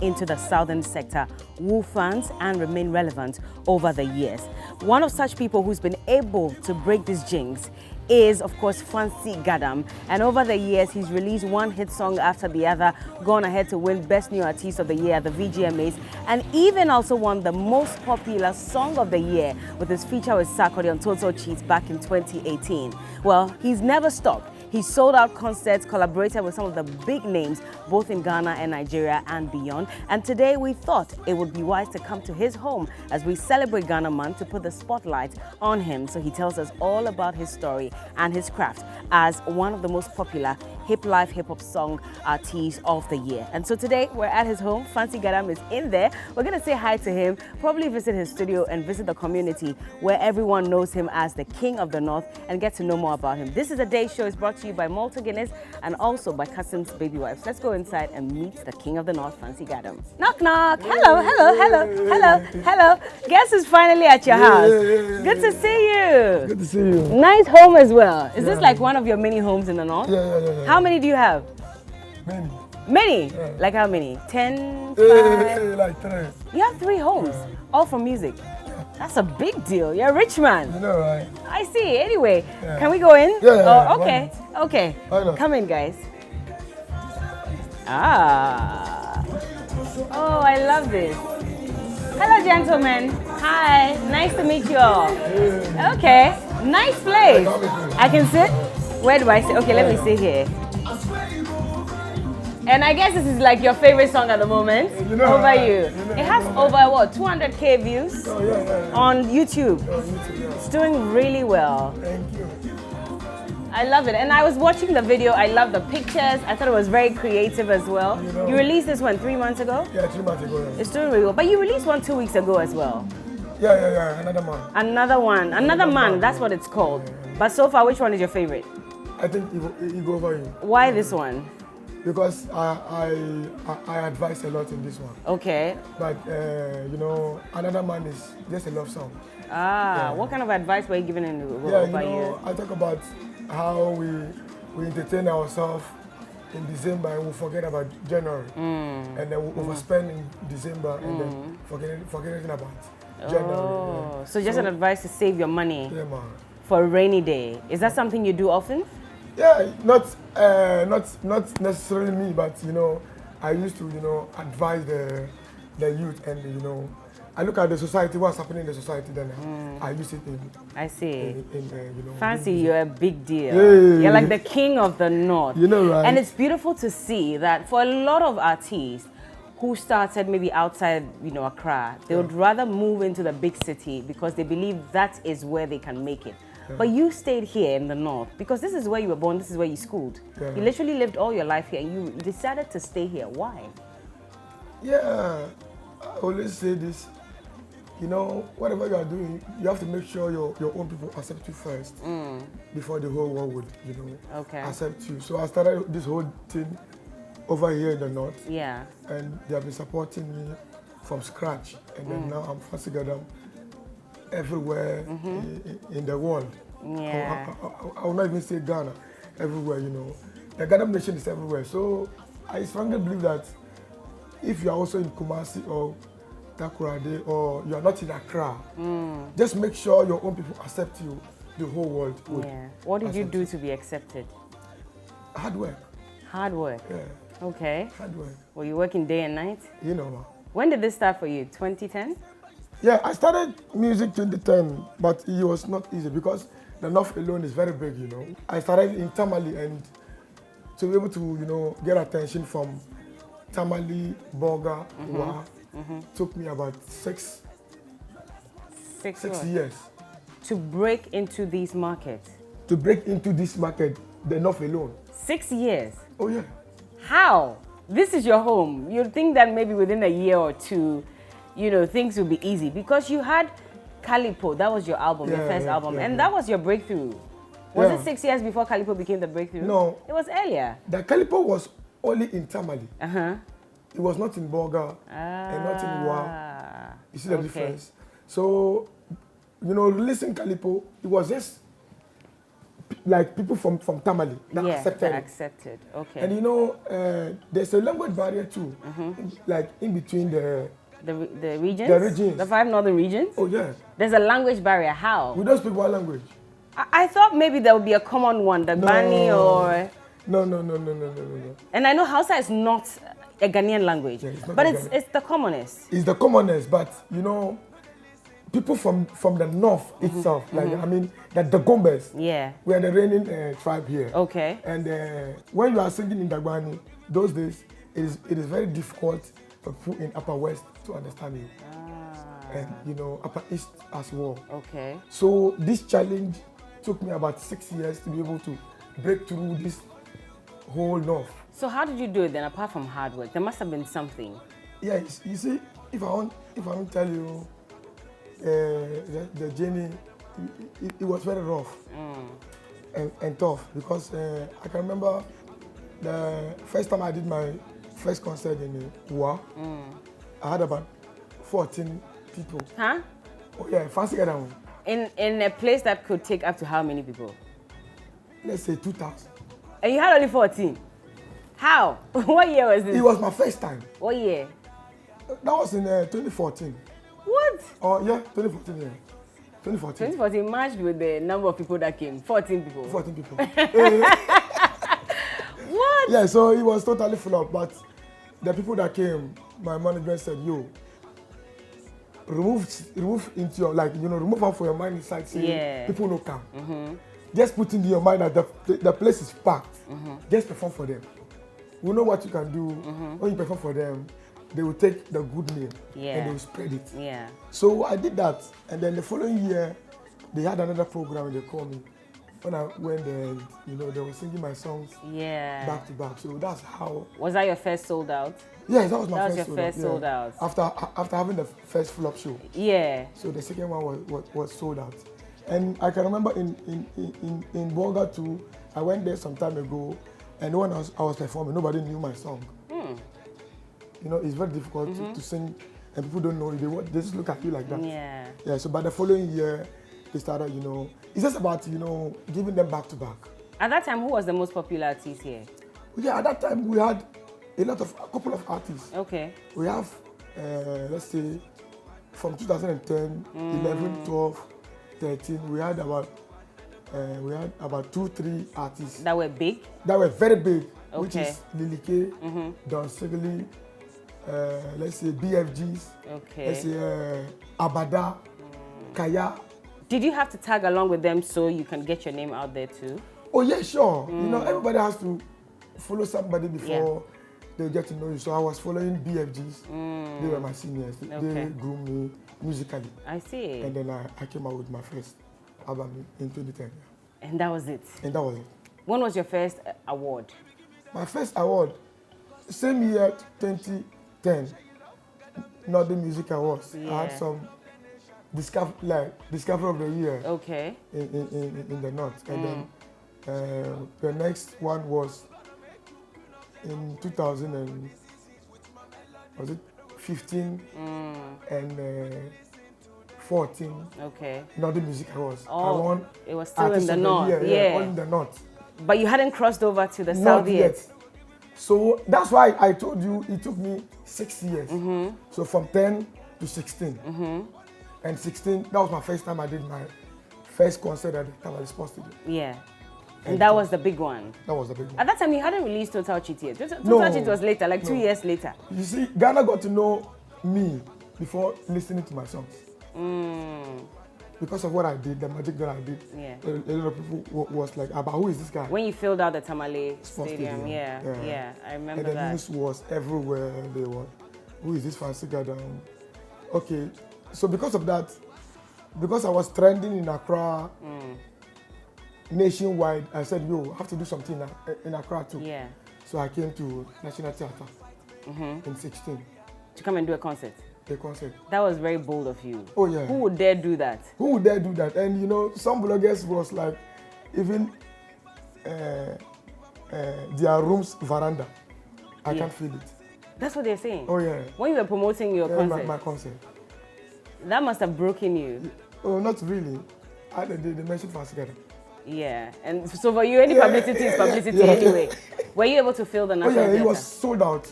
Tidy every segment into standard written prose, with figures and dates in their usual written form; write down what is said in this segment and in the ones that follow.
into the southern sector woo fans and remain relevant over the years. One of such people who's been able to break this jinx is, of course, Gadam. And over the years, he's released one hit song after the other, gone ahead to win Best New Artist of the Year at the VGMAs, and even also won the most popular Song of the Year with his feature with Sarkodie on Total Cheats back in 2018. Well, he's never stopped. He sold out concerts, collaborated with some of the big names, both in Ghana and Nigeria and beyond. And today we thought it would be wise to come to his home as we celebrate Ghana Month to put the spotlight on him. So he tells us all about his story and his craft as one of the most popular hip-life hip-hop song artists of the year. And so today we're at his home. Gadam is in there. We're going to say hi to him, probably visit his studio and visit the community where everyone knows him as the King of the North and get to know more about him. This is a day show. It's brought to you by Malta Guinness and also by Cousin's Baby Wipes. Let's go inside and meet the King of the North, Gadam. Knock, knock. Hello, hello, hello, hello, hello. Guess who's finally at your house? Good to see you. Good to see you. Nice home as well. Is this like one of your many homes in the North? Yeah. How many do you have? Many. Many? Yeah. Like how many? 10, 5? Like 3. You have 3 homes, all from music. That's a big deal. You're a rich man. You know, right? I see. Anyway, can we go in? Yeah. Oh, okay. Okay. Come in, guys. Ah. Oh, I love this. Hello, gentlemen. Hi. Nice to meet you all. Okay. Nice place. I can sit? Where do I sit? Okay, let me sit here. And I guess this is like your favorite song at the moment. Over you. It has over what, 200K views on YouTube. It's doing really well. Thank you. I love it. And I was watching the video. I love the pictures. I thought it was very creative as well. You released this one 3 months ago? Yeah, 3 months ago. It's doing really well. But you released one 2 weeks ago as well. Yeah. Another man. Another one. Another man. That's what it's called. But so far, which one is your favorite? I think it go over you. Why this one? Because I advise a lot in this one. Okay. But you know, Another Man is just a love song. What kind of advice were you giving in Over you? I talk about how we entertain ourselves in December and we forget about January. And then we overspend in December and then forgetting about January. So just an advice to save your money for a rainy day. Is that something you do often? Yeah, not necessarily me, but you know, I used to advise the youth, and I look at the society, what's happening in the society, then I use it in. I see. In Fancy, you're a big deal. Yeah. You're like the King of the North. You know, right? And it's beautiful to see that for a lot of artists who started maybe outside, Accra, they would rather move into the big city because they believe that is where they can make it. But you stayed here in the North because this is where you were born, this is where you schooled. You literally lived all your life here and you decided to stay here. Why? Yeah, I always say this, whatever you are doing, you have to make sure your own people accept you first before the whole world would, accept you. So I started this whole thing over here in the North. Yeah. And they have been supporting me from scratch. And then now I'm Gadam everywhere in the world. Yeah. I will not even say Ghana, everywhere, The Gadam nation is everywhere. So I strongly believe that if you are also in Kumasi or Takoradi or you are not in Accra, just make sure your own people accept you, the whole world would. Yeah. What did you do to be accepted? Hard work. Hard work? Yeah. Okay. Hard work. Were you working day and night? Ma. When did this start for you? 2010? Yeah, I started music 2010, but it was not easy because the North alone is very big, I started in Tamale, and to be able to, get attention from Tamale, Boga, Wa, took me about six years. To break into these markets? To break into this market, the North alone. 6 years? Oh, yeah. How? This is your home. You'd think that maybe within a year or two, things will be easy because you had Calipo, that was your album, your first album, and that was your breakthrough. Was it 6 years before Calipo became the breakthrough? No. It was earlier. The Calipo was only in Tamale. It was not in Boga and not in Wa. You see the difference? So, releasing Calipo, it was just like people from Tamale that accepted. Okay. And you know, there's a language barrier too, like in between the regions? The regions. The 5 northern regions? Oh, yeah. There's a language barrier. How? We don't speak one language. I thought maybe there would be a common one, the Bani or... No. And I know Hausa is not a Ghanaian language, but it's the commonest. It's the commonest, but you know, people from the north itself, like I mean, the Gombes. Yeah. We are the reigning tribe here. Okay. And when you are singing in Dagbani, those days, it is very difficult for people in Upper West to understand you. And you know, Upper East as well. Okay. So this challenge took me about 6 years to be able to break through this whole north. So how did you do it then, apart from hard work? There must have been something. Yeah, you see, if I want to tell you the journey, it was very rough and tough because I can remember the first time I did my first concert in Ua, I had about 14 people. Huh? Oh yeah, fancy Gadam. In a place that could take up to how many people? Let's say 2,000. And you had only 14? How? What year was this? It was my first time. What year? That was in 2014. What? Oh yeah, 2014, yeah. 2014. 2014 matched with the number of people that came. 14 people. 14 people. What? Yeah, so it was totally full up, but the people that came, my management said, yo, remove into your, like, you know, remove out for your mind inside, saying people no come. Just put into your mind that the place is packed. Just perform for them. We know what you can do. When you perform for them, they will take the good name and they will spread it. Yeah. So I did that, and then the following year, they had another program and they called me. When I went there, you know, they were singing my songs back to back. So that's how. Was that your first sold out? Yes, that was my first sold out. That was your first sold out. After having the first flop show. Yeah. So the second one was sold out. And I can remember in Bolga too, I went there some time ago, and when I was performing, nobody knew my song. You know, it's very difficult to sing, and people don't know you. They just look at you like that. Yeah. Yeah. So by the following year, they started, you know, it's just about, you know, giving them back to back. At that time, who was the most popular artist here? Yeah, at that time we had a couple of artists. Okay. We have, let's say, from 2010, 11, 12, 13, we had about 2-3 artists. That were big? That were very big, which is Lily K, Don Sigli, let's say BFGs, let's say Abada, Kaya. Did you have to tag along with them so you can get your name out there too? Oh yeah, sure. You know, everybody has to follow somebody before they get to know you. So I was following BFGs. They were my seniors. They groomed me musically. I see. And then I came out with my first album in 2010. And that was it? And that was it. When was your first award? My first award, same year, 2010, Northern Music Awards. I had some Discovery of the Year in the North. And then the next one was in 2015 and 14. Northern Music Awards. I won. It was still in the North. All in the North. But you hadn't crossed over to the South yet. So that's why I told you it took me 6 years. So from 10 to 16. And 16, that was my first time I did my first concert at the Tamale Sports Stadium. Yeah. And that was the big one? That was the big one. At that time, you hadn't released Total Cheat yet. Total Cheat was later, like 2 years later. You see, Ghana got to know me before listening to my songs. Because of what I did, the magic that I did, a lot of people was like, "But who is this guy?" When you filled out the Tamale Stadium, I remember that. And the news was everywhere. They were, "Who is this fancy Gadam?" Okay, so because of that, because I was trending in Accra, nationwide, I said, "Yo, I have to do something in Accra too." Yeah. So I came to National Theatre in 16 to come and do a concert. A concert. That was very bold of you. Oh yeah. Who would dare do that? Who would dare do that? And you know, some bloggers was like, even their room's veranda, I can't feel it. That's what they're saying? Oh yeah. When you were promoting your concert? My concert. That must have broken you. Oh, not really. They mentioned Fancy Gadam. Yeah, and so for you, any publicity is publicity anyway. Were you able to fill the National Theatre? It was sold out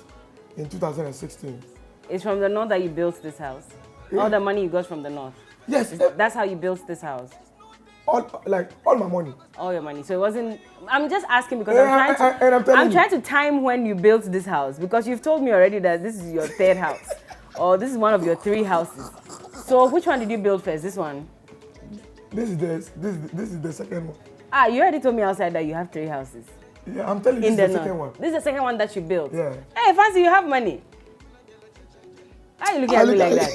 in 2016. It's from the north that you built this house? All the money you got from the north? Yes. That's how you built this house? All my money. All your money. So it wasn't... I'm just asking because I'm trying to time when you built this house, because you've told me already that this is your third house or this is one of your 3 houses. So which one did you build first? This one? This is the second one. Ah, you already told me outside that you have 3 houses. Yeah, I'm telling you, this is the second one. This is the second one that you built? Yeah. Hey, Fancy, you have money. Why are you looking at me like that?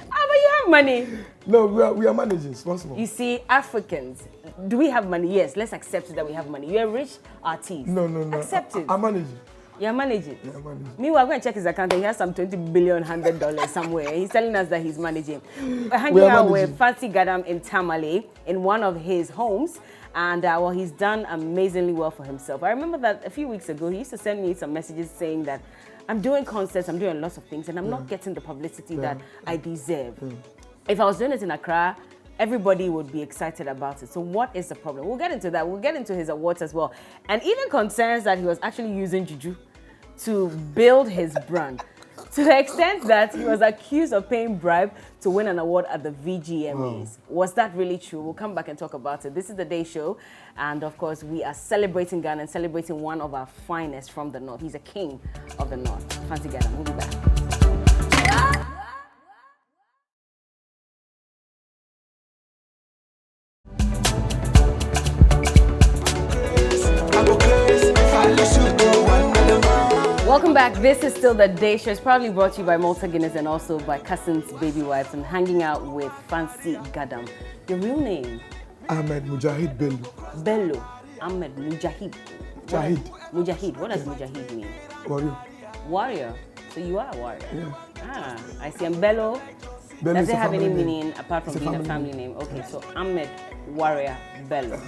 But you have money. No, we are managing, responsible. You see, Africans, do we have money? Yes, let's accept that we have money. You're a rich artist. No. Accept it. I'm managing. You're managing? Yeah, I'm managing. Meanwhile, I'm going to check his account and he has some $20 billion $100 somewhere. He's telling us that he's managing. We're hanging out with Fancy Gadam in Tamale in one of his homes. And well, he's done amazingly well for himself. I remember that a few weeks ago, he used to send me some messages saying that I'm doing concerts, I'm doing lots of things, and I'm not getting the publicity that I deserve. If I was doing it in Accra, everybody would be excited about it. So what is the problem? We'll get into that. We'll get into his awards as well. And even concerns that he was actually using juju to build his brand. To the extent that he was accused of paying bribe to win an award at the VGMAs. Was that really true? We'll come back and talk about it. This is the Day Show. And of course, we are celebrating Ghana and celebrating one of our finest from the North. He's a king of the North. Fancy Gadam. We'll be back. Welcome back. This is still the Day Show. It's proudly brought to you by Malta Guinness and also by Cousins Baby Wipes. I'm hanging out with Fancy Gadam. Your real name? Ahmed Mujahid Bello. Bello. Ahmed Mujahid. Mujahid. What does Mujahid mean? Warrior. Warrior. So you are a warrior. Yeah. Ah, I see. And Bello. Does it have any meaning apart from being a family name? Okay, so Ahmed Warrior Bello.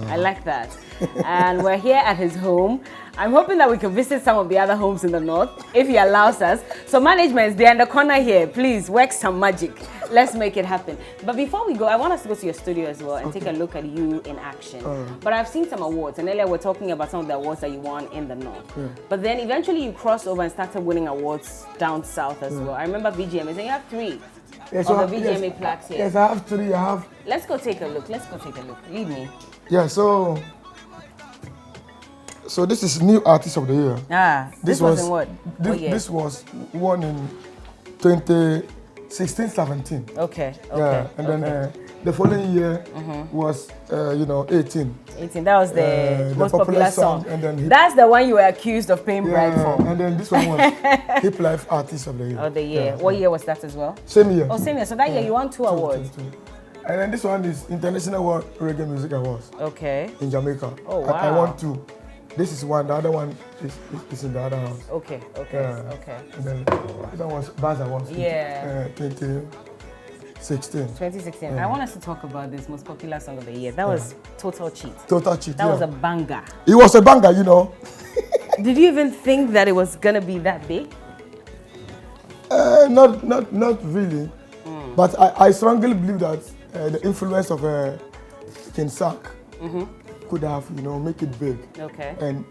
I like that. And we're here at his home. I'm hoping that we can visit some of the other homes in the north, if he allows us. So management, they're in the corner here. Please, work some magic. Let's make it happen. But before we go, I want us to go to your studio as well and take a look at you in action. But I've seen some awards, and earlier we're talking about some of the awards that you won in the north. But then eventually you crossed over and started winning awards down south as well. I remember VGMAs, and you have 3. Yes, so the VGMA plaques here. Yes, I have 3. Let's go take a look. Lead me. Yeah, so this is New Artist of the Year. Ah, this was in what? This was won in 2016-17. Okay. Yeah, and then the following year was 18. 18. That was the most popular song. And then that's the one you were accused of paying bribe for. And then this one was Hip Life Artist of the Year. Of the year. Yeah. What year was that as well? Same year. Oh, same year. So that year you won 2 awards. And then this one is International World Reggae Music Awards. Okay. In Jamaica. Oh, wow. I won 2. This is one. The other one is in the other house. Okay. And then that was Baz Awards. Yeah. 2016. 2016. I want us to talk about this most popular song of the year. That was Total Cheat. Total Cheat. That was a banger. It was a banger, you know. Did you even think that it was gonna be that big? Not really. But I strongly believe that the influence of King Sack could have, make it big. Okay. And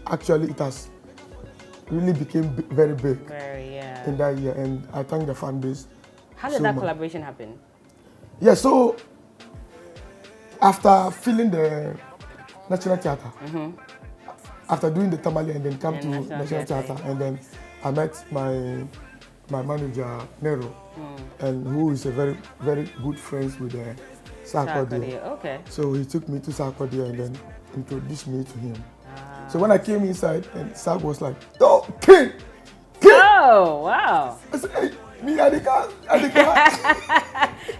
actually, it has really became very big. In that year, and I thank the fan base. How did that collaboration happen? Yeah, so after filling the National Theatre, after doing the Tamale and then come to National Theatre, and then I met my manager Nero, and who is a very, very good friends with Sarkodie. Okay. So he took me to Sarkodie and then introduced me to him. So when I came inside, and Sark was like, "Oh, King! Oh, wow!" I said, "Hey, me at the car."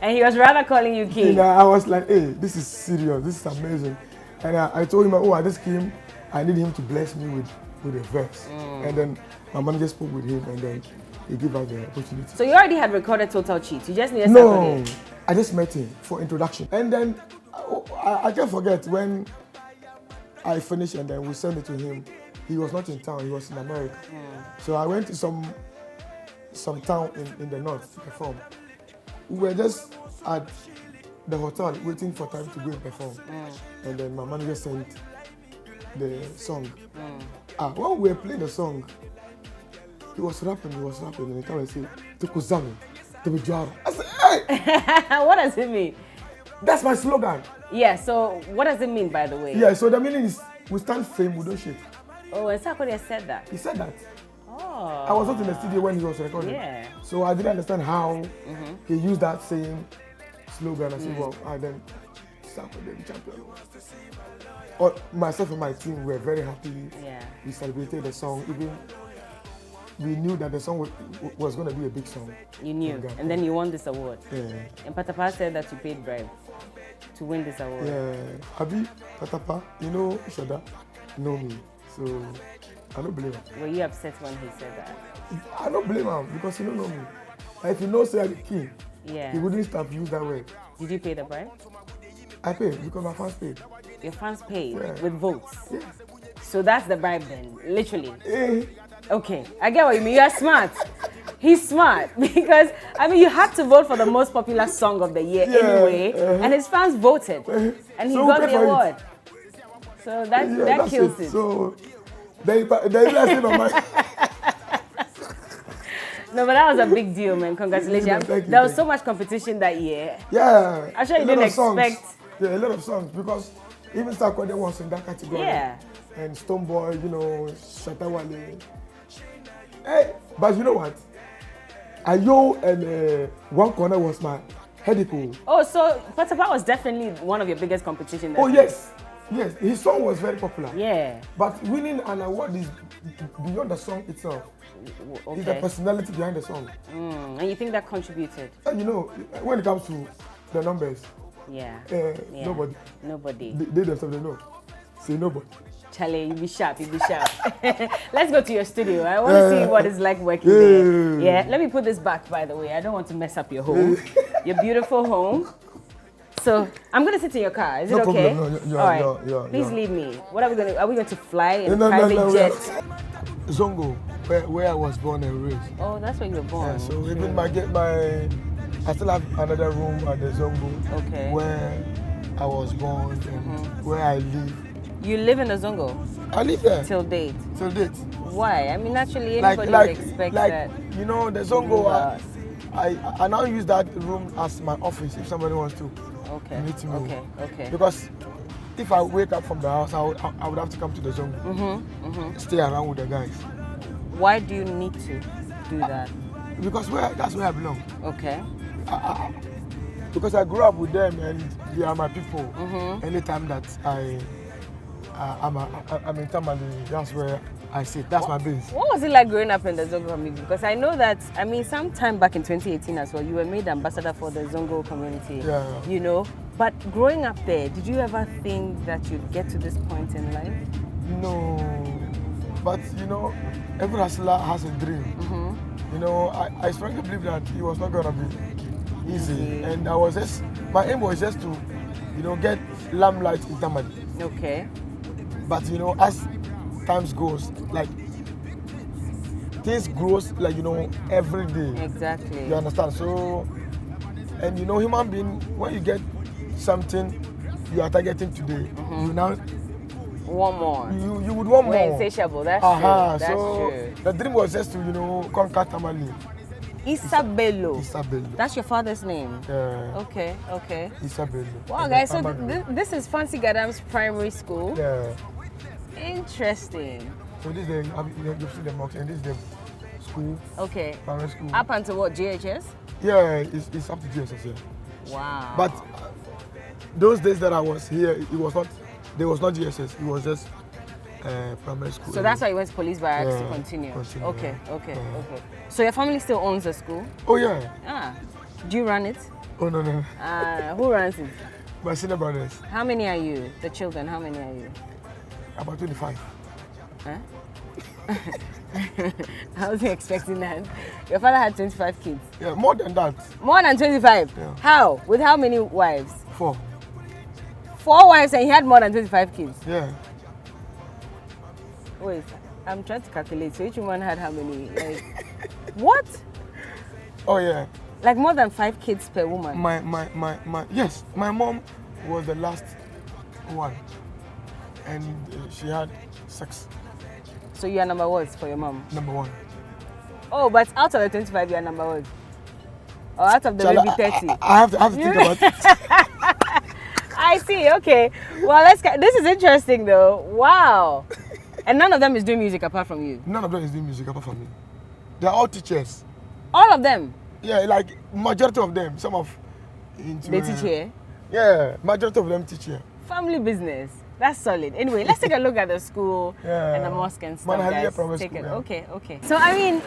And he was rather calling you King. I was like, "Hey, this is serious. This is amazing." And I told him, "Oh, I just came. I need him to bless me with a verse." And then my manager spoke with him, and then he gave us the opportunity. So you already had recorded Total Cheat. You just needed No, I just met him for introduction, and then I can't forget when I finished, and then we sent it to him. He was not in town; he was in America. So I went to some town in the north to perform. We were just at the hotel waiting for time to go and perform. And then my manager sent the song. When we were playing the song, he was rapping, and he came and said, Tukuzami, Tubijaro. I said, hey! What does it mean? That's my slogan. Yeah, so what does it mean, by the way? Yeah, so the meaning is, we stand firm, we don't shake. Oh, and Sarkodie said that? He said that. Oh. I was not in the studio when he was recording. Yeah. So I didn't understand how he used that same slogan. I said, well, I then Sarkodie, the champion. Myself and my team were very happy. Yeah. We celebrated the song. Even we knew that the song was going to be a big song. You knew. And then you won this award. Yeah. And Patapa said that you paid bribe to win this award. Yeah. Abi, Patapa, you know Shada, know me. So I don't blame him. Were you upset when he said that? I don't blame him because he don't know me. If he knows I'm the king, yeah, he wouldn't stop use that word. Did you pay the bribe? I paid because my fans paid. Your fans paid Yeah. with votes? Yeah. So that's the bribe then, literally? Eh. Okay, I get what you mean. You are smart. He's smart because, I mean, you had to vote for the most popular song of the year anyway, and his fans voted, and he got the award. So that kills it. So they blessing on my. No, but that was a big deal, man. Congratulations. Thank you, there was so much competition that year. Yeah. I'm sure you didn't expect. Yeah, a lot of songs because even Sarkodie was in that category. Yeah. And Stoneboy, you know, Shatawale. Hey, but you know what? Ayo and One Corner was my headache. Oh, so Patapa was definitely one of your biggest competitions. Oh, yes. Yes, his song was very popular. Yeah. But winning an award is beyond the song itself. Okay. It's the personality behind the song. And you think that contributed? And you know, when it comes to the numbers, Yeah. nobody. Nobody. They themselves, they know. Say nobody. Charlie, you be sharp, you be sharp. Let's go to your studio. I want to see what it's like working there. Yeah, let me put this back, by the way. I don't want to mess up your home. Your beautiful home. So, I'm going to sit in your car. Is it okay? No, all right. Please leave me. What are we going to, are we going to fly in a private jet? Zongo, where I was born and raised. Oh, that's where you were born. Yeah, so even I still have another room at the Zongo where I was born and where I live. You live in the Zongo? I live there. Till date? Till date. Why? I mean, naturally, anybody would expect that. You know, the Zongo, I now use that room as my office if somebody wants to meet me. Okay. Because if I wake up from the house, I would have to come to the Zongo. Stay around with the guys. Why do you need to do that? Because that's where I belong. Okay. Because I grew up with them and they are my people. Anytime that I'm in Tamale, that's where I sit. That's my base. What was it like growing up in the Zongo community? Because I know that, I mean, sometime back in 2018 as well, you were made ambassador for the Zongo community. Yeah. You know, but growing up there, did you ever think that you'd get to this point in life? No, but you know, every hustler has a dream. You know, I strongly believe that it was not gonna be easy, and my aim was just to, you know, get limelight in Tamale. Okay. But you know, as times goes, like things grows, like, you know, every day. Exactly. You understand? So, and you know, human being, when you get something you are targeting today, you now want more. You would want more. We're insatiable. That's true. That's true. The dream was just to, you know, conquer Tamale. Isabello. Isabello. That's your father's name? Yeah. Okay. Isabello. Wow, guys, so this is Fancy Gadam's primary school. Yeah. Interesting. So this is you see the mosque, and this is the school. Okay. Primary school. Up until what, GHS? Yeah, it's up to GHS, yeah. Wow. But those days that I was here, there was not GSS, it was just primary school. So that's why you went to police barracks to continue? Okay. So your family still owns the school? Oh yeah. Do you run it? Oh no. Who runs it? My senior brothers. How many are you? The children, how many are you? About 25. Huh? I wasn't expecting that. Your father had 25 kids? Yeah, more than that. More than 25? Yeah. How? With how many wives? 4. 4 wives and he had more than 25 kids? Yeah. Wait, I'm trying to calculate. So each woman had how many? Like, what? Oh yeah. Like more than 5 kids per woman? Yes, my mom was the last one. And she had 6. So you are number what for your mom? Number 1. Oh, but out of the 25, you are number what? Or out of the maybe 30? I have to think about it. I see, okay. Well, this is interesting though. Wow. And none of them is doing music apart from you? None of them is doing music apart from me. They're all teachers. All of them? Yeah, like majority of them. Some of they teach here? Yeah, majority of them teach here. Family business. That's solid. Anyway, let's take a look at the school and the mosque and stuff, guys. Take it. Okay. So, I mean,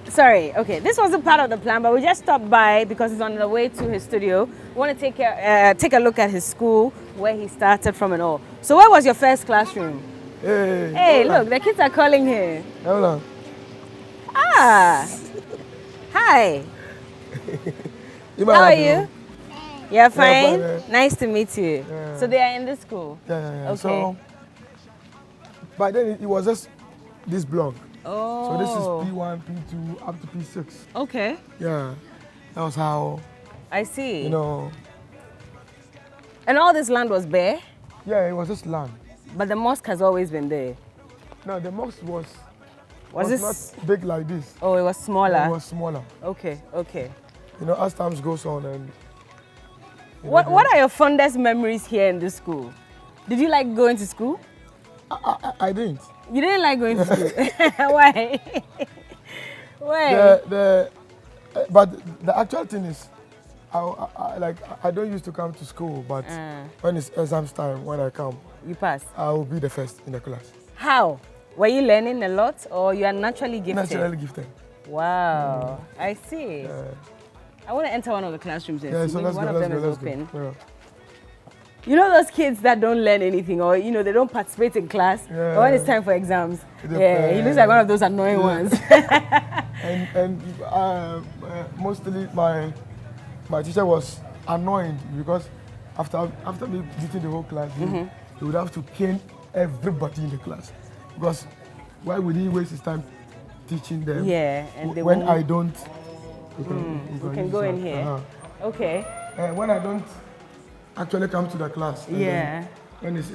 sorry. Okay, this wasn't part of the plan, but we just stopped by because he's on the way to his studio. We want to take a look at his school, where he started from and all. So, where was your first classroom? Hey, look, the kids are calling here. Hold on. Ah. Hi. How are you? You're fine? Nice to meet you. Yeah. So they are in this school? Yeah. Okay. So, by then it was just this block. Oh. So this is P1, P2, up to P6. Okay. Yeah. That was how... I see. You know... And all this land was bare? Yeah, it was just land. But the mosque has always been there? No, the mosque was this not big like this. Oh, it was smaller? It was smaller. Okay. You know, as time goes on and... What are your fondest memories here in this school? Did you like going to school? I didn't. You didn't like going to school? Why? Why? But the actual thing is, I don't used to come to school, but when it's exams time, when I come, you pass. I will be the first in the class. How? Were you learning a lot, or you are naturally gifted? Naturally gifted. Wow, I see. I want to enter one of the classrooms and see. One of them is open. Yeah. You know those kids that don't learn anything, or you know they don't participate in class, or when it's time for exams. He looks like one of those annoying ones. and mostly my teacher was annoyed because after me teaching the whole class, he would have to cane everybody in the class, because why would he waste his time teaching them? Yeah, and when I don't. You can go in here. Okay. When I don't actually come to the class, when it's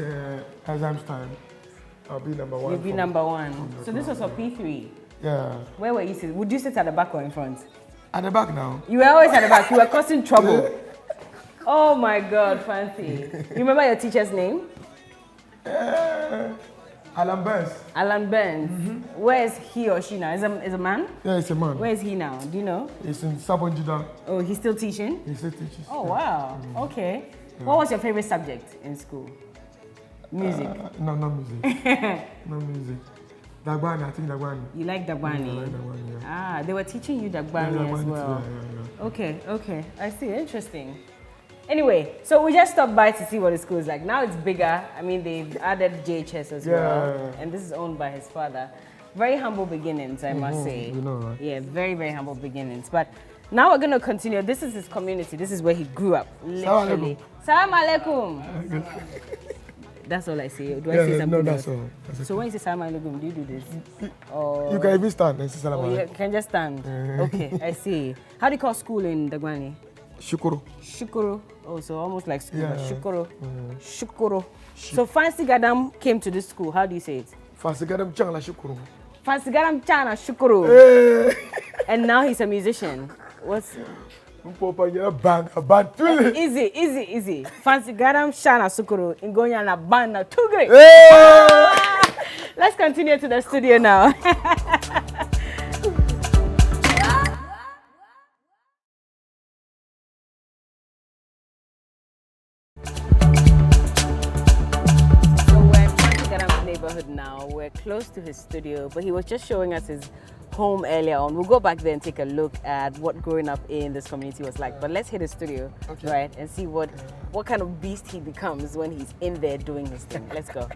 exams time, I'll be number 1. You'll be number 1. So this was for P3? Yeah. Where were you sitting? Would you sit at the back or in front? At the back now. You were always at the back. You were causing trouble. Oh my God, fancy. You remember your teacher's name? Alan Burns. Alan Burns. Where is he or she now? Is a man? Yeah, it's a man. Where is he now? Do you know? He's in Sabonjida. Oh, he's still teaching? He still teaches. Oh, wow. Okay. Yeah. What was your favorite subject in school? Music? No, not music. No music. Dagbani, I think Dagbani. You like Dagbani? I like Dagbani, yeah. Ah, they were teaching you Dagbani as well. Yeah. Okay. I see. Interesting. Anyway, so we just stopped by to see what the school is like. Now it's bigger. I mean, they've added JHS as well. And this is owned by his father. Very humble beginnings, I must say. You know, right? Yeah, very, very humble beginnings. But now we're going to continue. This is his community. This is where he grew up, literally. Salam alaikum. That's all I say. Do I say something? No, that's all. So when you say salam alaikum, do you do this? You can even stand and say salam alaikum. You can just stand. Okay, I see. How do you call school in Dagbani? Shukuru. Oh, so almost like school, but Shukuru. So Fancy Gadam came to this school. How do you say it? Fancy Gadam Chana Shukuru. Fancy Gadam Chana Shukuru. And now he's a musician. What's... Easy. Fancy Gadam Chana Shukuru. Ingonya na band too great. Let's continue to the studio now. Now we're close to his studio, but he was just showing us his home earlier on. We'll go back there and take a look at what growing up in this community was like. But let's hit his studio, right, and see what kind of beast he becomes when he's in there doing his thing. Let's go.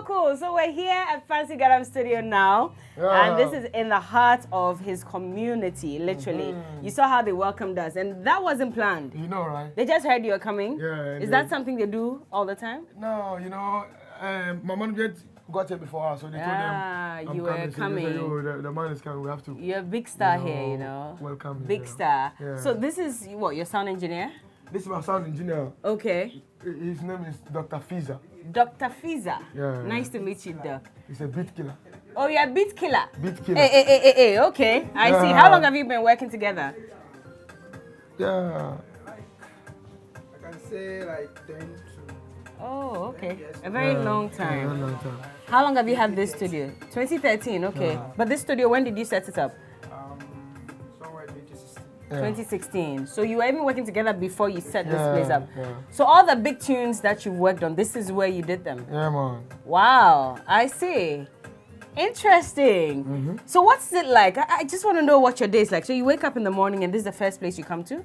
cool. So we're here at Fancy Gadam Studio now. And this is in the heart of his community, literally. You saw how they welcomed us. And that wasn't planned. You know, right? They just heard you were coming? Yeah. Is that something they do all the time? No, you know, my mom got here before us, so they told them you were coming. So they said, yo, the man is coming, we have to. You're a big star here, you know. Welcome. Big star. Yeah. So this is what, your sound engineer? This is my sound engineer. Okay. His name is Dr. Fiza. Dr. Fiza. Yeah. Nice to meet you, Doc. He's a beat killer. Oh, you're a beat killer? Beat killer. Hey, okay. I see. How long have you been working together? Yeah. I can say like 10 to... Oh, okay. A very long time. A very long time. How long have you had this studio? 2013, okay. Yeah. But this studio, when did you set it up? Somewhere in 2016. Yeah. 2016. So you were even working together before you set this place up. Yeah. So all the big tunes that you've worked on, this is where you did them? Yeah, man. Wow, I see. Interesting. So what's it like? I just want to know what your day is like. So you wake up in the morning and this is the first place you come to?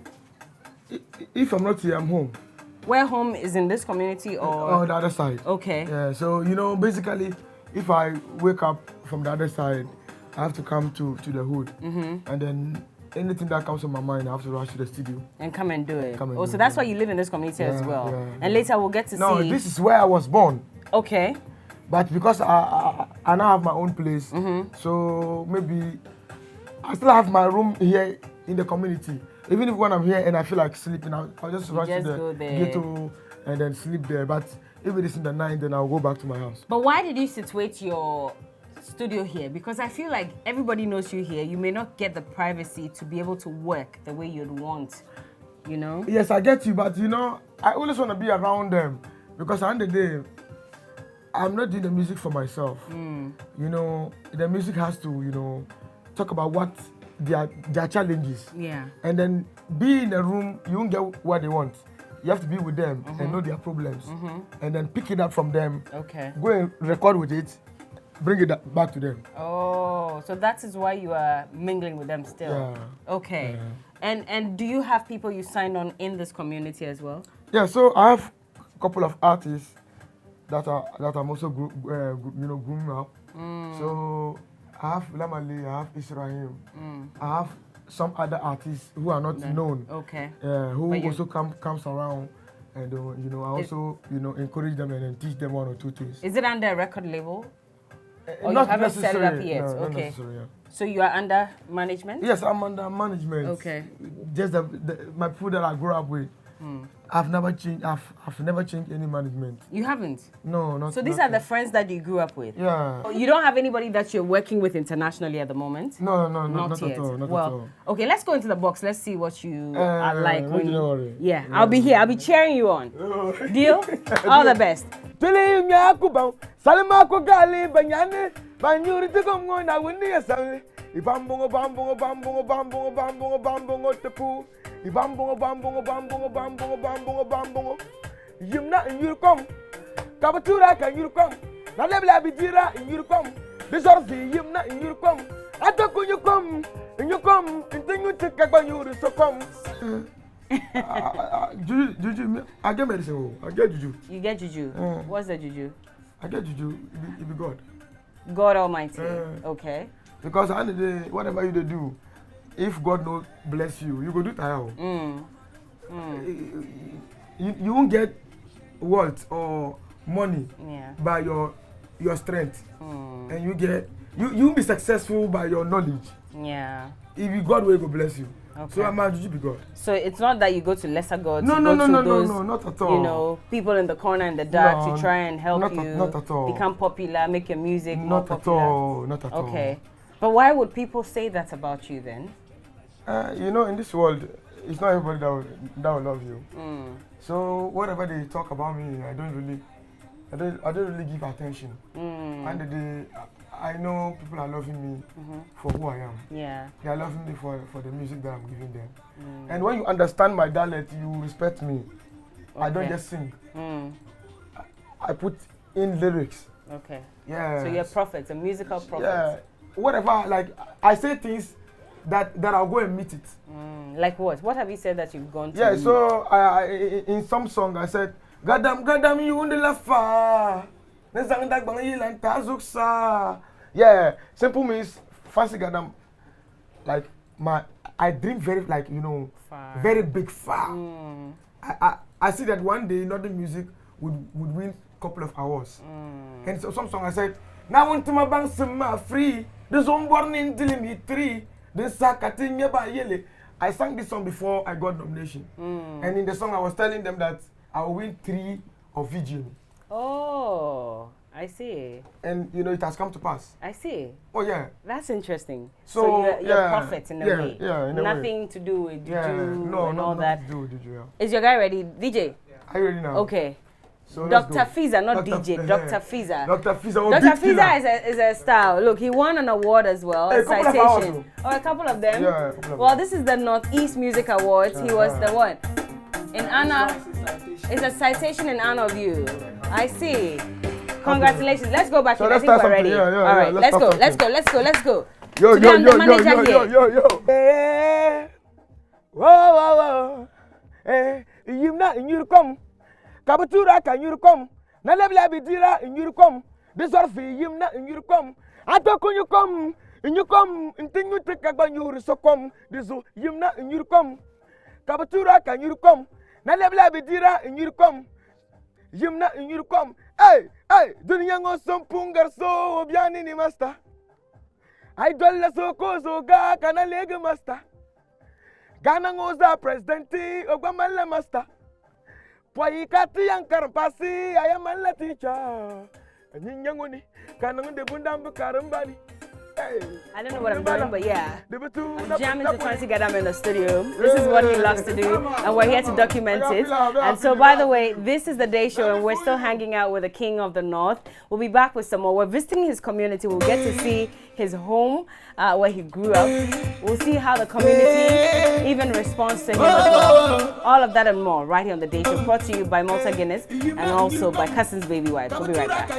If I'm not here, I'm home. Where home is in this community or? On the other side. Okay. Yeah, so, you know, basically, if I wake up from the other side, I have to come to the hood. And then anything that comes to my mind, I have to rush to the studio. And come and do it. Do So that's why you live in this community as well. Yeah, and later we'll get to see. No, this is where I was born. Okay. But because I now have my own place, so maybe I still have my room here in the community. Even if when I'm here and I feel like sleeping, I'll just rush to the ghetto and then sleep there. But if it is in the night, then I'll go back to my house. But why did you situate your studio here? Because I feel like everybody knows you here. You may not get the privacy to be able to work the way you'd want, you know? Yes, I get you, but you know, I always want to be around them because at the end of the day, I'm not doing the music for myself. You know, the music has to, you know, talk about what their challenges. Yeah. And then be in a room, you won't get what they want. You have to be with them and know their problems. And then pick it up from them. Okay. Go and record with it, bring it back to them. Oh, so that is why you are mingling with them still. Yeah. Okay. And do you have people you signed on in this community as well? Yeah, so I have a couple of artists that I'm also grooming up. So I have Lamali, I have Israel, I have some other artists who are not known. Okay. Who also comes around, and you know, I also encourage them and then teach them one or two things. Is it under a record label? Or Not you haven't set it up necessary, yet? no, Okay. not necessary, yeah. So you are under management? Yes, I'm under management. Okay. Just my people that I grew up with. I've never changed. I've never changed any management. You haven't? No, not. So these are the friends that you grew up with? Yeah. You don't have anybody that you're working with internationally at the moment? No, not yet. at all. Not well, at all. Okay, let's go into the box. Let's see what you are like. Don't you worry. Yeah, I'll be here. I'll be cheering you on. Deal? All the best. Ibambongo bambongo bambongo bambongo bambongo bambongo tepu. Ibambongo bambongo bambongo bambongo bambongo bambongo. Yimna in you come. Kabatura can you come? Na lebla bidira in you come. This are the yimna in you come. Atako you come. And you come. Continue to kagba you so come. Juju, I get medicine. I get juju. You get juju. What's the juju? I get juju. It be God. God Almighty. Okay. Because at the end of the day, whatever you do, if God no bless you, you go do it. You won't get wealth or money by your strength, and you won't be successful by your knowledge. Yeah. If you God will go bless you. Okay. So I'm not be God. So it's not that you go to lesser gods. No, not at all. You know, people in the corner in the dark to try and help not you not at all. become popular, make your music more popular. Not at all. Okay. But why would people say that about you then? You know, in this world, it's not everybody that will love you. So whatever they talk about me, I don't really give attention. And I know people are loving me for who I am. Yeah. They are loving me for the music that I'm giving them. And when you understand my dialect, you respect me. Okay. I don't just sing. I put in lyrics. Okay. Yeah. So you're a prophet, a musical prophet. Yeah. Whatever, like I say things that I'll go and meet it. Like what? What have you said that you've gone to? Yeah, so I in some song I said, Gadam, Gadam, you on the lafa. Yeah, simple means fancy Gadam. Like I dream very far. very big far. I see that one day Northern music would win a couple of awards. And so some song I said, now want to my bank some free. There's one born in me 3. This Sakatin by Yele. I sang this song before I got nomination. And in the song I was telling them that I will win 3 of VGM. Oh, I see. And it has come to pass. I see. Oh yeah. That's interesting. So you're a prophet in a way. Yeah, in a Nothing way. to do with juju and no, all that. To do with juju, yeah. Is your guy ready? DJ? Are you ready now? Okay. So Dr. Fiza, not DJ. Dr. Fiza. Dr. Fiza. Dr. Fiza is a star. Look, he won an award as well. Hey, a citation. A couple of them. Yeah, a couple of well, them. this is the Northeast Music Awards. He was the one. In honor. It's a citation in honor of you. I see. Congratulations. Let's go back. So I think we're ready. Yeah, all right, let's go. Let's go. Yo. Today I'm the manager here. Hey, whoa. Hey, you not in your come. Kabatura can you come? Na lebla bidira in your come. This are for you not in your come. I talk when you come. In you come, and then you take a ban you so come. This you not in your come. Kabatura can you come? Na lebla bidira in your come. You not in your come. Hey, dunia ngosong pungar so biani ni master. I dolla so kozo ga kana lege master. Gana ngoza presidenti ogwamala master. Poi kati yang karpasi ayamala teacher. Nyingangoni kana ngunde bundambu karambani. I don't know what I'm doing, but yeah. I'm jamming to Fancy Gadam in the studio. This is what he loves to do, and we're here to document it. And so, by the way, this is the day show, and we're still hanging out with the King of the North. We'll be back with some more. We're visiting his community. We'll get to see his home, where he grew up. We'll see how the community even responds to him as well. All of that and more right here on the day show, brought to you by Malta Guinness and also by Cousins Baby Wipes. We'll be right back.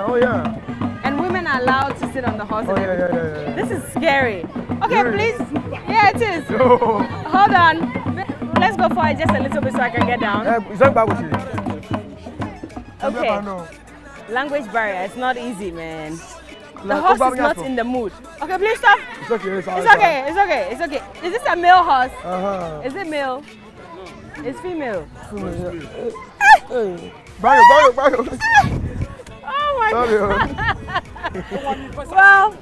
Oh yeah. And women are allowed to sit on the horse. Yeah. This is scary. Okay, please. Yeah, it is. No. Hold on. Let's go for it just a little bit so I can get down. Okay. Language barrier. It's not easy, man. The horse is not in the mood. Okay, please stop. It's okay. It's okay. Is this a male horse? Is it male? It's female. Bye. Oh my God. Well,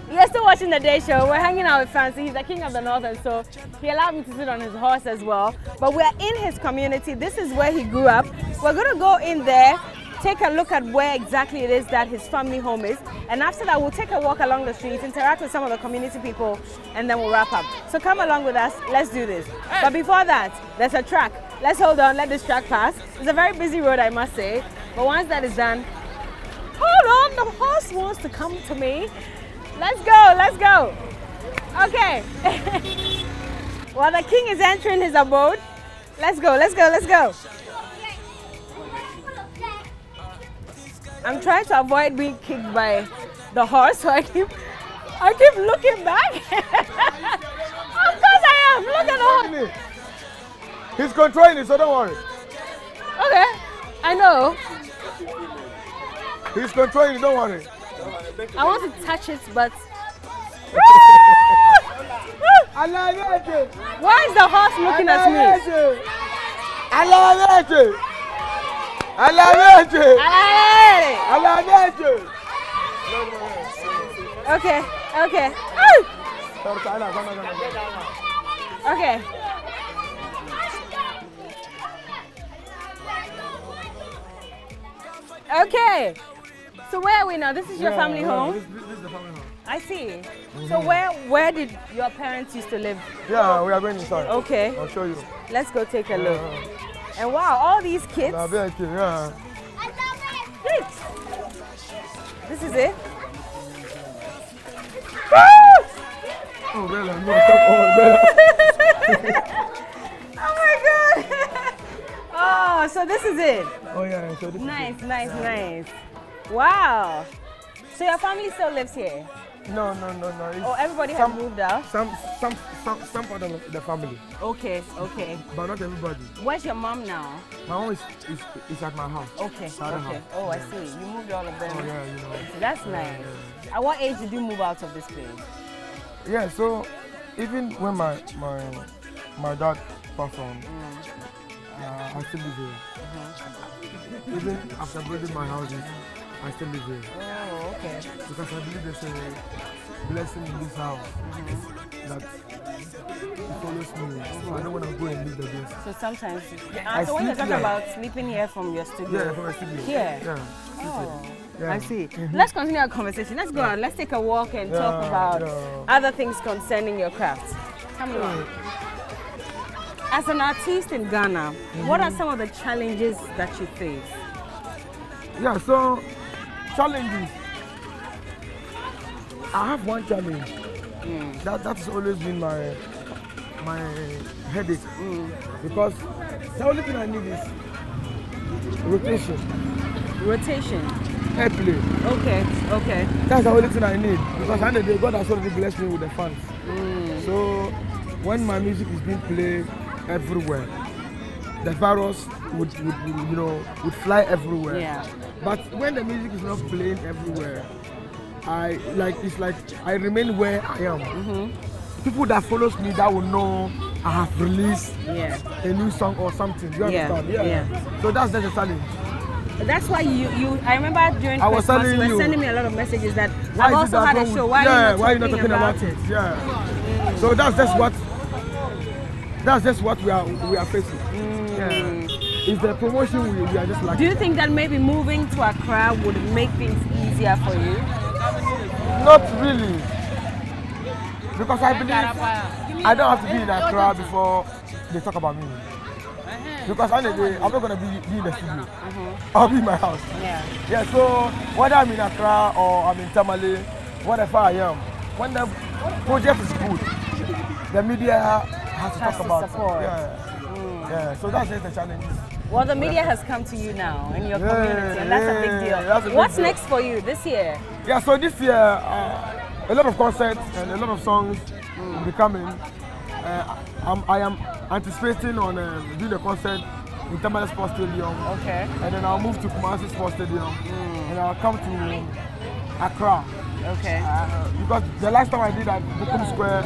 you're still watching the day show. We're hanging out with Fancy. He's the King of the North, and so he allowed me to sit on his horse as well. But we're in his community. This is where he grew up. We're going to go in there, take a look at where exactly it is that his family home is. And after that, we'll take a walk along the streets, interact with some of the community people, and then we'll wrap up. So come along with us. Let's do this. But before that, there's a track. Let's hold on, let this track pass. It's a very busy road, I must say. But once that is done, hold on, the horse wants to come to me. Let's go. Okay. While the king is entering his abode, let's go. I'm trying to avoid being kicked by the horse, so I keep looking back. Of course I am. Look at the horse. He's controlling it, so don't worry. Okay, I know. He's controlling it, don't worry. I want to touch it, but... Why is the horse looking at me? Okay. Okay. Okay. So where are we now? This is your family home? This is the family home. I see. So where did your parents used to live? Yeah, we are going inside. Okay. I'll show you. Let's go take a look. And wow, all these kids. Yeah. This is it? Oh, Berla, no, stop. Oh, Berla. Oh my God. Oh, so this is it. Oh yeah, so this Nice, is it. nice. Wow. So your family still lives here? No. Oh, everybody has moved out? Some part of the family. Okay. But not everybody. Where's your mom now? My mom is at my house. Okay. House. Oh, I see. You moved all of them. Oh yeah, you know. That's nice. At what age did you move out of this place? Yeah, so even when my dad passed on, I still live here. Even after building my houses, I still live here. Oh, okay. Because I believe there's a blessing in this house that follows me. So I don't want to go and leave the place. So sometimes, so when you're talking about sleeping here from your studio? Yeah, from my studio. Here? Yeah. Oh, Yeah. I see. Let's continue our conversation. Let's go out. Let's take a walk and talk about other things concerning your craft. Come along. As an artist in Ghana, what are some of the challenges that you face? Yeah, so challenges. I have one challenge. That's always been my headache. Because the only thing I need is rotation. Rotation. Airplay. Okay. That's the only thing I need. Because at the end of the day, God has already blessed me with the fans. So when my music is being played everywhere, the virus would fly everywhere. Yeah. But when the music is not playing everywhere, it's like I remain where I am. People that follows me that will know I have released a new song or something. You understand? Yeah. So that's the challenge. That's why I remember during Christmas you were sending me a lot of messages that I've also had a show. Why are you not talking about it? Yeah. So that's just what we are facing. Yeah. It's the promotion we are just like. Do you think that maybe moving to Accra would make things easier for you? Not really. Because I believe I don't have to be in Accra before they talk about me. Because at the end of the day, I'm not going to be in the studio. I'll be in my house. Yeah, so whether I'm in Accra or I'm in Tamale, whatever I am, when the project is good, the media has to talk about support. Yeah, so that's just the challenge. Well, the media has come to you now in your community, and that's a big deal. What's next for you this year? Yeah, so this year, a lot of concerts and a lot of songs will be coming. I am anticipating on doing a concert in Tamale Sports Stadium. Okay. And then I'll move to Kumasi Sports Stadium. And I'll come to Accra. Okay. Because the last time I did at Bukum Square,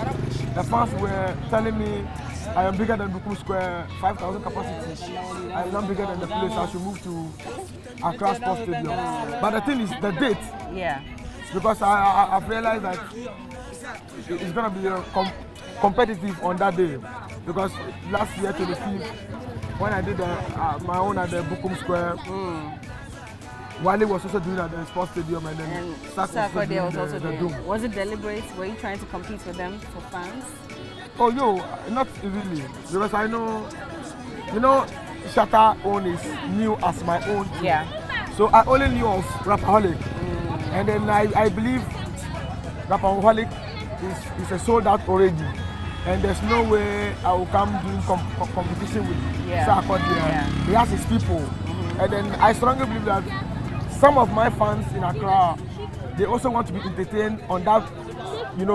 the fans were telling me I am bigger than Bukum Square, 5,000 capacity. I am not bigger than the place. I should move to Accra Sports Stadium. But the thing is the date. Yeah. Because I've realized that it's going to be competitive on that day. Because last year, 25th, when I did my own at the Bukum Square, Wale was also doing it at the sports stadium, and then Sarko was also doing the Dome. Was it deliberate? Were you trying to compete with them for fans? Oh, not really. Because I know, Shatta own is new as my own team. Yeah. So I only knew of Rapaholic. And then I believe Rapaholic is a sold out already. And there's no way I will come doing competition with Sarko there. He has his people. And then I strongly believe that some of my fans in Accra, they also want to be entertained on that,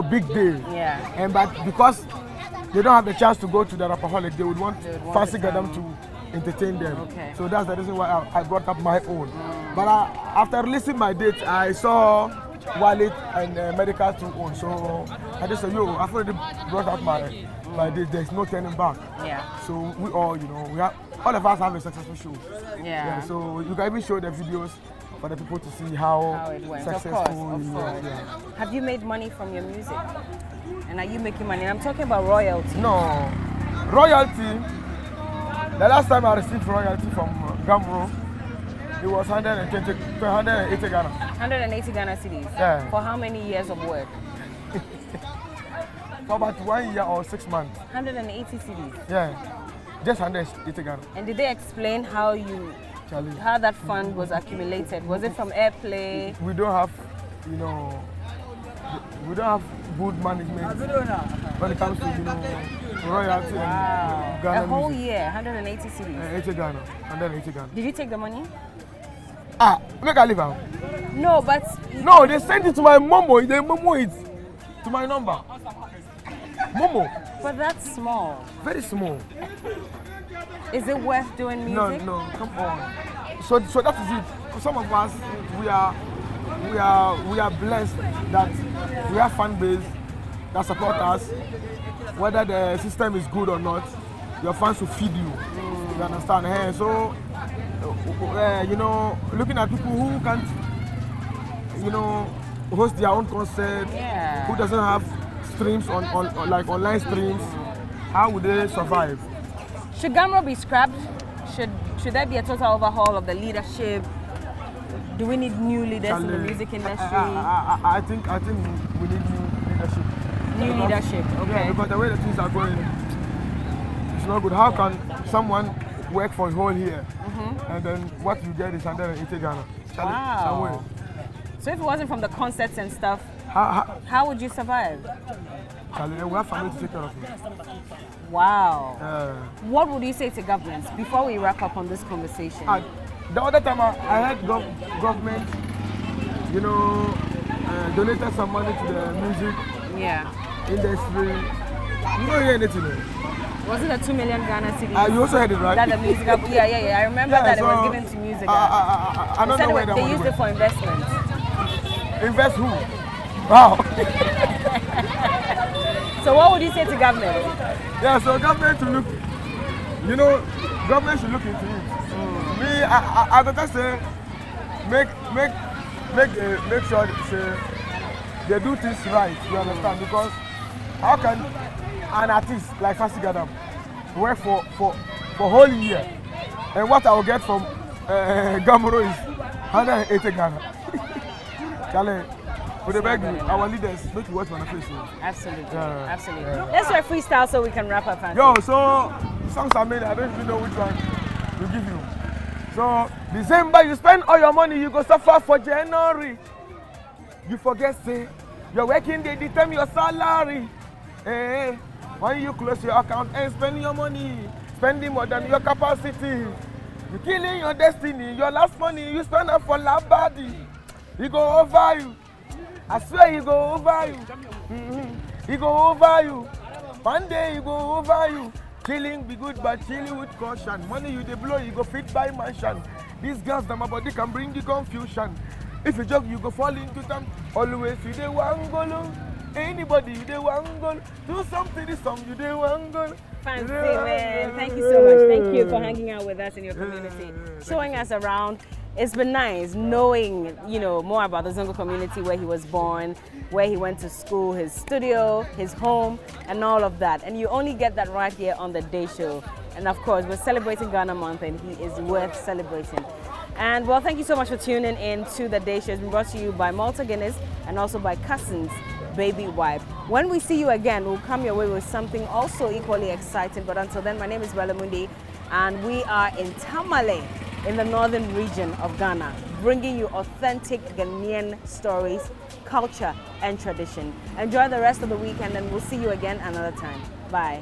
big day. Yeah. And but because they don't have the chance to go to the Rapaholic, they would want Fancy Gadam to entertain them. Okay. So that's the reason why I brought up my own. But after releasing my date, I saw Wallet and Medical to own. So I just said, I've already brought out my date. There's no turning back. Yeah. So we all, all of us have a successful show. Yeah. So you can even show the videos for the people to see how it went. successful Of course. Yeah. Have you made money from your music? And are you making money? And I'm talking about royalty. No. Royalty, the last time I received royalty from Gamro, it was 180 Ghana. 180 Ghana cedis? Yeah. For how many years of work? For about 1 year or 6 months. 180 cedis. Yeah, just 180 Ghana. And did they explain how that fund was accumulated? Was it from airplay? We don't have, we don't have good management when it comes to, royalty and Ghana. A whole music. year, 180 cedis. 80 Ghana, 180 Ghana. Did you take the money? Make I leave out. No, but... No, they sent it to my Momo. They Momo it to my number. Momo. But that's small. Very small. Is it worth doing music? No, come on. So that is it. For some of us, we are blessed that we have fan base that support us. Whether the system is good or not, your fans will feed you. You understand? So, looking at people who can't, host their own concert, who doesn't have streams on like online streams, how would they survive? Should Gamro be scrapped? Should there be a total overhaul of the leadership? Do we need new leaders in the music industry? I think we need new leadership. New leadership, okay. Yeah, because the way the things are going, it's not good. How can someone work for a whole year and then what you get is 180 Ghana? Wow. So if it wasn't from the concerts and stuff, how would you survive? We have family to take care of it. Wow. What would you say to governments before we wrap up on this conversation? The other time I heard government, donated some money to the music industry. You don't hear anything. Was it a 2 million Ghana cedis? You also heard it, right? That the music, yeah. I remember that it was given to music. I don't know where that they used it for investment. Invest who? Wow. So what would you say to government? Yeah, so government to look, government should look into it. Me, I gotta say, make sure they do things right. You understand? Because how can an artist like Fancy Gadam work for whole year, and what I will get from Gamro is 180 Ghana. Charlie, we beg you, our leaders, make you watch my face. Absolutely, absolutely. Let's do a freestyle so we can wrap up. Fancy. Yo, so songs are made. I don't even know which one to give you. So December, you spend all your money, you go suffer for January. You forget, say, you're working, they determine your salary. When you close your account and spend your money, spending more than your capacity, you're killing your destiny. Your last money, you spend up for labadi. He go over you. I swear he go over you. He go over you. One day he go over you. Killing be good, but chilling with caution. Money you dey blow, you go fit buy mansion. These girls, them body can bring the confusion. If you joke, you go fall into them. Always you dey one goal. Anybody you dey one goal. Do something, this song you dey one goal. Fancy, man. Thank you so much. Thank you for hanging out with us in your community, showing us around. It's been nice knowing, more about the Zongo community, where he was born, where he went to school, his studio, his home, and all of that. And you only get that right here on the Day Show. And of course, we're celebrating Ghana Month, and he is worth celebrating. And well, thank you so much for tuning in to the Day Show. It's been brought to you by Malta Guinness and also by Cousins Baby Wipe. When we see you again, we'll come your way with something also equally exciting. But until then, my name is Berla Mundi, and we are in Tamale, in the northern region of Ghana, bringing you authentic Ghanaian stories, culture, and tradition. Enjoy the rest of the weekend, and we'll see you again another time. Bye.